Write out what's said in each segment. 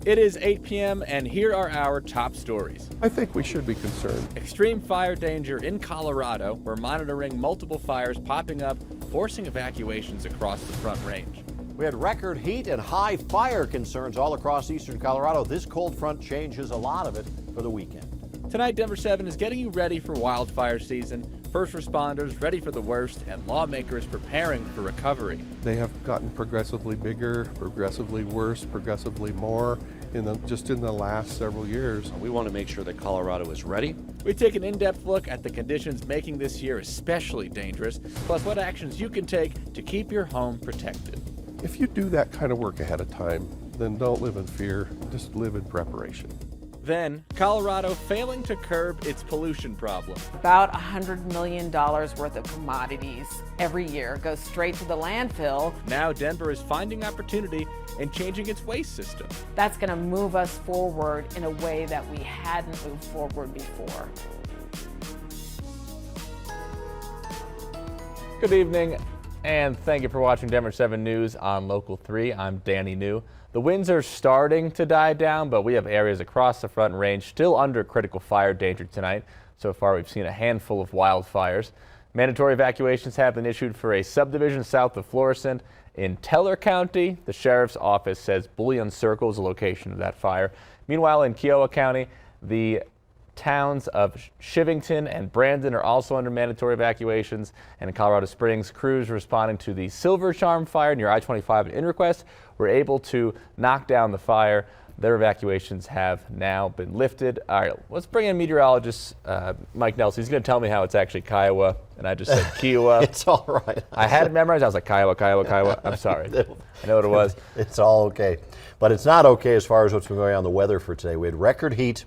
It is 8 p.m. and here are our top stories. I think we should be concerned. Extreme fire danger in Colorado. We're monitoring multiple fires popping up, forcing evacuations across the Front Range. We had record heat and high fire concerns all across eastern Colorado. This cold front changes a lot of it for the weekend. Tonight, Denver 7 is getting you ready for wildfire season. First responders ready for the worst and lawmakers preparing for recovery. They have gotten progressively bigger, progressively worse, progressively more just in the last several years. We want to make sure that Colorado is ready. We take an in-depth look at the conditions making this year especially dangerous, plus what actions you can take to keep your home protected. If you do that kind of work ahead of time, then don't live in fear, just live in preparation. Then, Colorado failing to curb its pollution problem. About $100 million worth of commodities every year goes straight to the landfill. Now Denver is finding opportunity and changing its waste system. That's going to move us forward in a way that we hadn't moved forward before. Good evening, and thank you for watching Denver 7 News on Local 3. I'm Danny New. The winds are starting to die down, but we have areas across the Front Range still under critical fire danger tonight. So far, we've seen a handful of wildfires. Mandatory evacuations have been issued for a subdivision south of Florissant. In Teller County, the sheriff's office says Bullion Circle is the location of that fire. Meanwhile, in Kiowa County, the towns of Shivington and Brandon are also under mandatory evacuations. And in Colorado Springs, crews responding to the Silver Charm fire near I-25 in Inrequest were able to knock down the fire. Their evacuations have now been lifted. All right, let's bring in meteorologist Mike Nelson. He's going to tell me how it's actually Kiowa, and I just said Kiowa. It's all right. I had it memorized. I was like, Kiowa, Kiowa, Kiowa. I'm sorry. I know what it was. It's all okay. But it's not okay as far as what's been going on in the weather for today. We had record heat,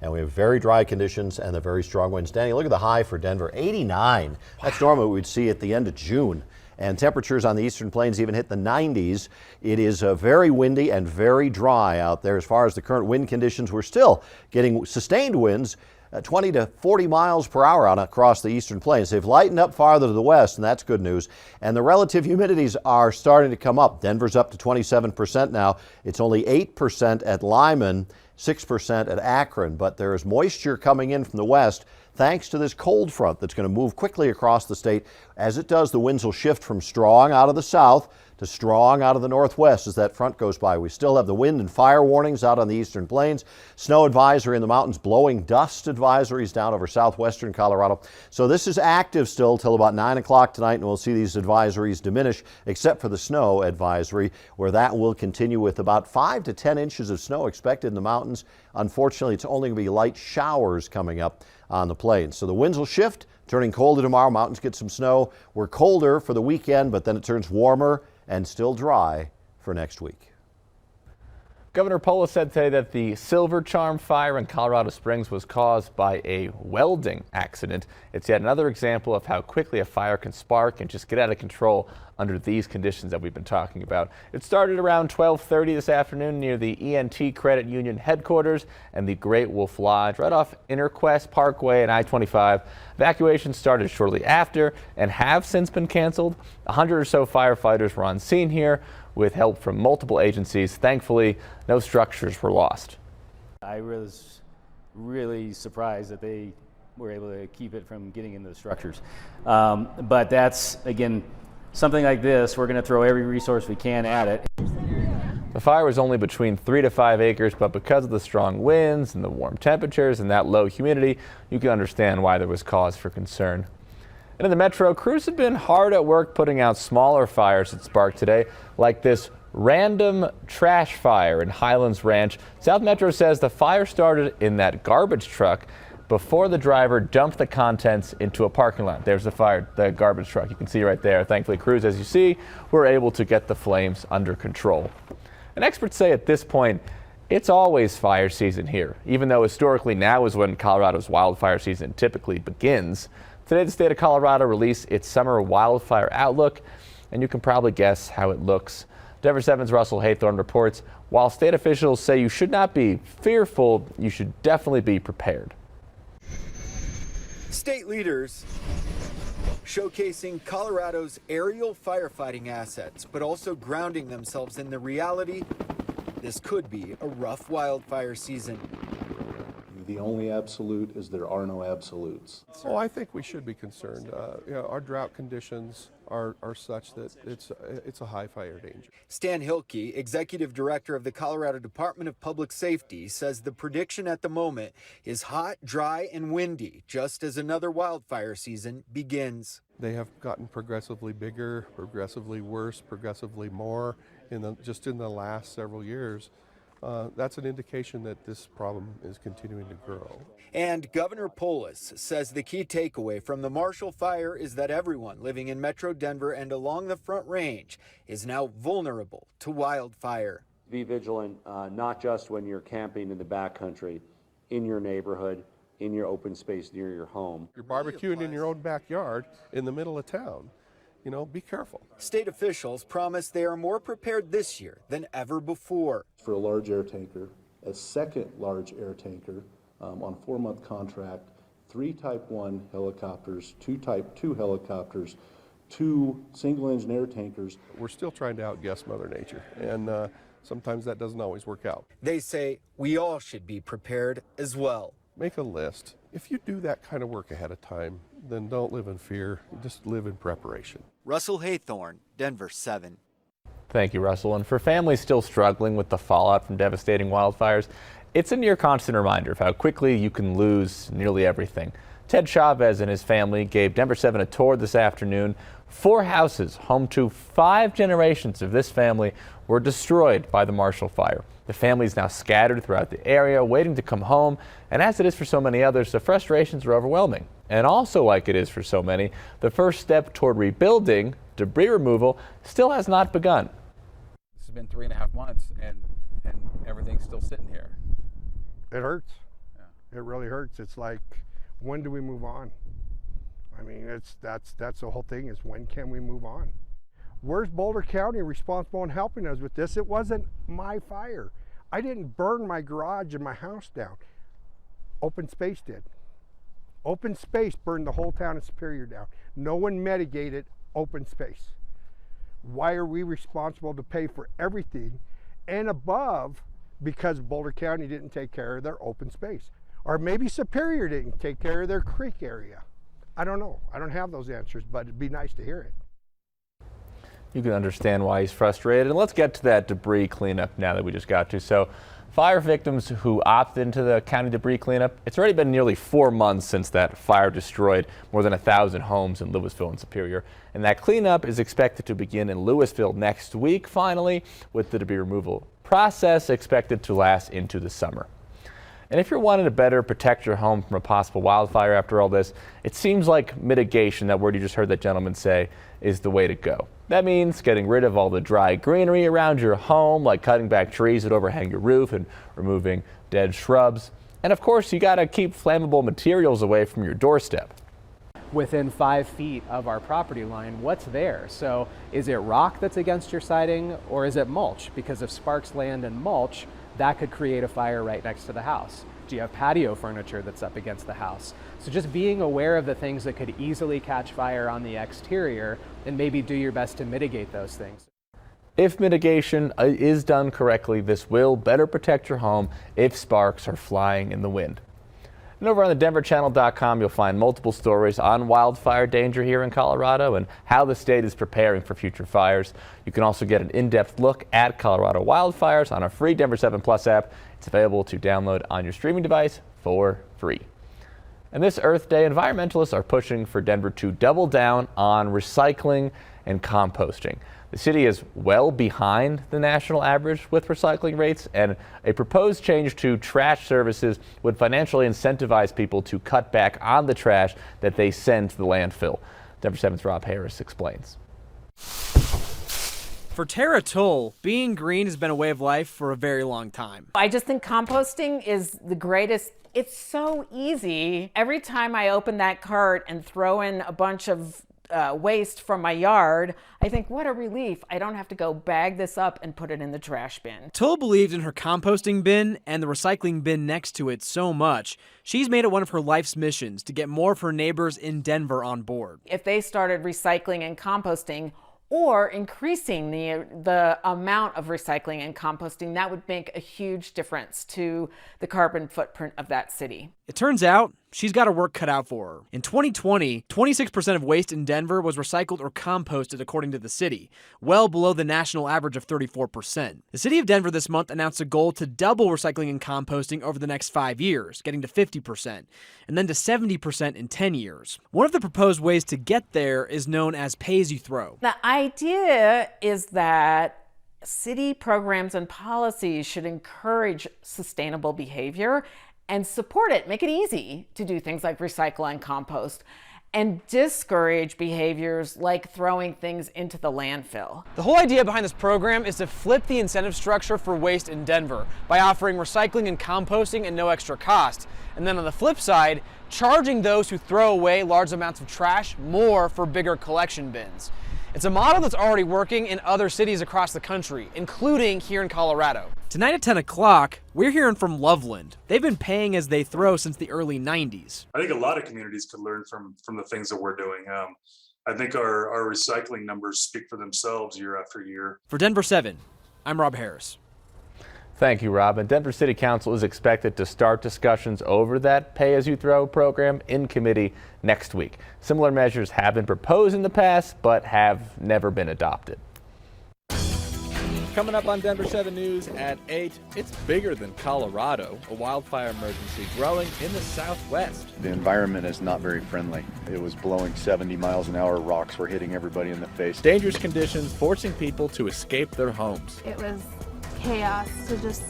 and we have very dry conditions and the very strong winds. Danny, look at the high for Denver, 89. That's normally what we'd see at the end of June. And temperatures on the eastern plains even hit the 90s. It is very windy and very dry out there. As far as the current wind conditions, we're still getting sustained winds, 20 to 40 miles per hour across the eastern plains. They've lightened up farther to the west, and that's good news. And the relative humidities are starting to come up. Denver's up to 27% now. It's only 8% at Lyman, 6% at Akron, but there is moisture coming in from the west thanks to this cold front that's going to move quickly across the state. As it does, the winds will shift from strong out of the south to strong out of the northwest as that front goes by. We still have the wind and fire warnings out on the eastern plains, snow advisory in the mountains, blowing dust advisories down over southwestern Colorado. So this is active still till about 9 o'clock tonight, and we'll see these advisories diminish except for the snow advisory, where that will continue with about 5 to 10 inches of snow expected in the mountains. Unfortunately, it's only going to be light showers coming up on the plains. So the winds will shift, turning colder tomorrow. Mountains get some snow. We're colder for the weekend, but then it turns warmer and still dry for next week. Governor Polis said today that the Silver Charm fire in Colorado Springs was caused by a welding accident. It's yet another example of how quickly a fire can spark and just get out of control under these conditions that we've been talking about. It started around 12:30 this afternoon near the ENT Credit Union headquarters and the Great Wolf Lodge right off Interquest Parkway and I-25. Evacuations started shortly after and have since been canceled. 100 or so firefighters were on scene here with help from multiple agencies. Thankfully, no structures were lost. I was really surprised that they were able to keep it from getting into the structures. But that's, again, something like this, we're going to throw every resource we can at it. The fire was only between 3 to 5 acres, but because of the strong winds and the warm temperatures and that low humidity, you can understand why there was cause for concern. And in the metro, crews have been hard at work putting out smaller fires that sparked today, like this random trash fire in Highlands Ranch. South Metro says the fire started in that garbage truck before the driver dumped the contents into a parking lot. There's the garbage truck. You can see right there. Thankfully, crews, as you see, were able to get the flames under control. And experts say at this point, it's always fire season here, even though historically now is when Colorado's wildfire season typically begins. Today, the state of Colorado released its summer wildfire outlook, and you can probably guess how it looks. Denver 7's Russell Haythorne reports, while state officials say you should not be fearful, you should definitely be prepared. State leaders showcasing Colorado's aerial firefighting assets, but also grounding themselves in the reality this could be a rough wildfire season. The only absolute is there are no absolutes. Oh, I think we should be concerned. Our drought conditions are such that it's a high fire danger. Stan Hilke, executive director of the Colorado Department of Public Safety, says the prediction at the moment is hot, dry, and windy, just as another wildfire season begins. They have gotten progressively bigger, progressively worse, progressively more just in the last several years. That's an indication that this problem is continuing to grow. And Governor Polis says the key takeaway from the Marshall Fire is that everyone living in Metro Denver and along the Front Range is now vulnerable to wildfire. Be vigilant, not just when you're camping in the backcountry, in your neighborhood, in your open space near your home. You're barbecuing in your own backyard in the middle of town. Be careful. State officials promise they are more prepared this year than ever before. For a large air tanker, a second large air tanker on a 4-month contract, 3 Type 1 helicopters, 2 Type 2 helicopters, 2 single-engine air tankers. We're still trying to outguess Mother Nature, and sometimes that doesn't always work out. They say we all should be prepared as well. Make a list. If you do that kind of work ahead of time, then don't live in fear, just live in preparation. Russell Haythorne, Denver 7. Thank you, Russell. And for families still struggling with the fallout from devastating wildfires, it's a near constant reminder of how quickly you can lose nearly everything. Ted Chavez and his family gave Denver 7 a tour this afternoon. 4 houses, home to 5 generations of this family, were destroyed by the Marshall Fire. The family is now scattered throughout the area, waiting to come home, and as it is for so many others, the frustrations are overwhelming. And also, like it is for so many, the first step toward rebuilding, debris removal, still has not begun. This has been 3.5 months, and everything's still sitting here. It hurts. Yeah. It really hurts. It's like, when do we move on? I mean, that's the whole thing, is when can we move on? Where's Boulder County responsible in helping us with this? It wasn't my fire. I didn't burn my garage and my house down. Open Space did. Open Space burned the whole town of Superior down. No one mitigated Open Space. Why are we responsible to pay for everything and above because Boulder County didn't take care of their open space? Or maybe Superior didn't take care of their creek area. I don't know. I don't have those answers, but it'd be nice to hear it. You can understand why he's frustrated. And let's get to that debris cleanup now that we just got to. So, fire victims who opt into the county debris cleanup, it's already been nearly 4 months since that fire destroyed more than 1,000 homes in Louisville and Superior. And that cleanup is expected to begin in Louisville next week, finally, with the debris removal process expected to last into the summer. And if you're wanting to better protect your home from a possible wildfire after all this, it seems like mitigation, that word you just heard that gentleman say, is the way to go. That means getting rid of all the dry greenery around your home, like cutting back trees that overhang your roof and removing dead shrubs. And of course, you got to keep flammable materials away from your doorstep. Within 5 feet of our property line, what's there? So is it rock that's against your siding, or is it mulch? Because if sparks land in mulch, that could create a fire right next to the house. Do you have patio furniture that's up against the house? So just being aware of the things that could easily catch fire on the exterior, and maybe do your best to mitigate those things. If mitigation is done correctly, this will better protect your home if sparks are flying in the wind. And over on the denverchannel.com, you'll find multiple stories on wildfire danger here in Colorado and how the state is preparing for future fires. You can also get an in-depth look at Colorado wildfires on a free Denver 7 Plus app. It's available to download on your streaming device for free. And this Earth Day, environmentalists are pushing for Denver to double down on recycling and composting. The city is well behind the national average with recycling rates, and a proposed change to trash services would financially incentivize people to cut back on the trash that they send to the landfill. Denver 7's Rob Harris explains. For Tara Toll, being green has been a way of life for a very long time. I just think composting is the greatest. It's so easy. Every time I open that cart and throw in a bunch of waste from my yard, I think, what a relief. I don't have to go bag this up and put it in the trash bin. Toll believed in her composting bin and the recycling bin next to it so much, she's made it one of her life's missions to get more of her neighbors in Denver on board. If they started recycling and composting or increasing the amount of recycling and composting. That would make a huge difference to the carbon footprint of that city. It turns out she's got her work cut out for her. In 2020, 26% of waste in Denver was recycled or composted according to the city, well below the national average of 34%. The city of Denver this month announced a goal to double recycling and composting over the next 5 years, getting to 50%, and then to 70% in 10 years. One of the proposed ways to get there is known as pay-as-you-throw. The idea is that city programs and policies should encourage sustainable behavior and support it, make it easy to do things like recycle and compost, and discourage behaviors like throwing things into the landfill. The whole idea behind this program is to flip the incentive structure for waste in Denver by offering recycling and composting at no extra cost. And then on the flip side, charging those who throw away large amounts of trash more for bigger collection bins. It's a model that's already working in other cities across the country, including here in Colorado. Tonight at 10 o'clock, we're hearing from Loveland. They've been paying as they throw since the early 90s. I think a lot of communities could learn from the things that we're doing. I think our recycling numbers speak for themselves year after year. For Denver 7, I'm Rob Harris. Thank you, Rob. And Denver City Council is expected to start discussions over that pay-as-you-throw program in committee next week. Similar measures have been proposed in the past, but have never been adopted. Coming up on Denver 7 News at 8, it's bigger than Colorado. A wildfire emergency growing in the southwest. The environment is not very friendly. It was blowing 70 miles an hour. Rocks were hitting everybody in the face. Dangerous conditions forcing people to escape their homes. It was chaos to just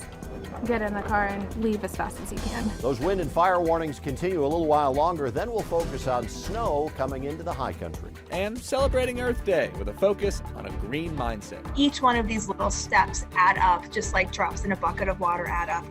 get in the car and leave as fast as you can. Those wind and fire warnings continue a little while longer, then we'll focus on snow coming into the high country. And celebrating Earth Day with a focus on a green mindset. Each one of these little steps add up, just like drops in a bucket of water add up.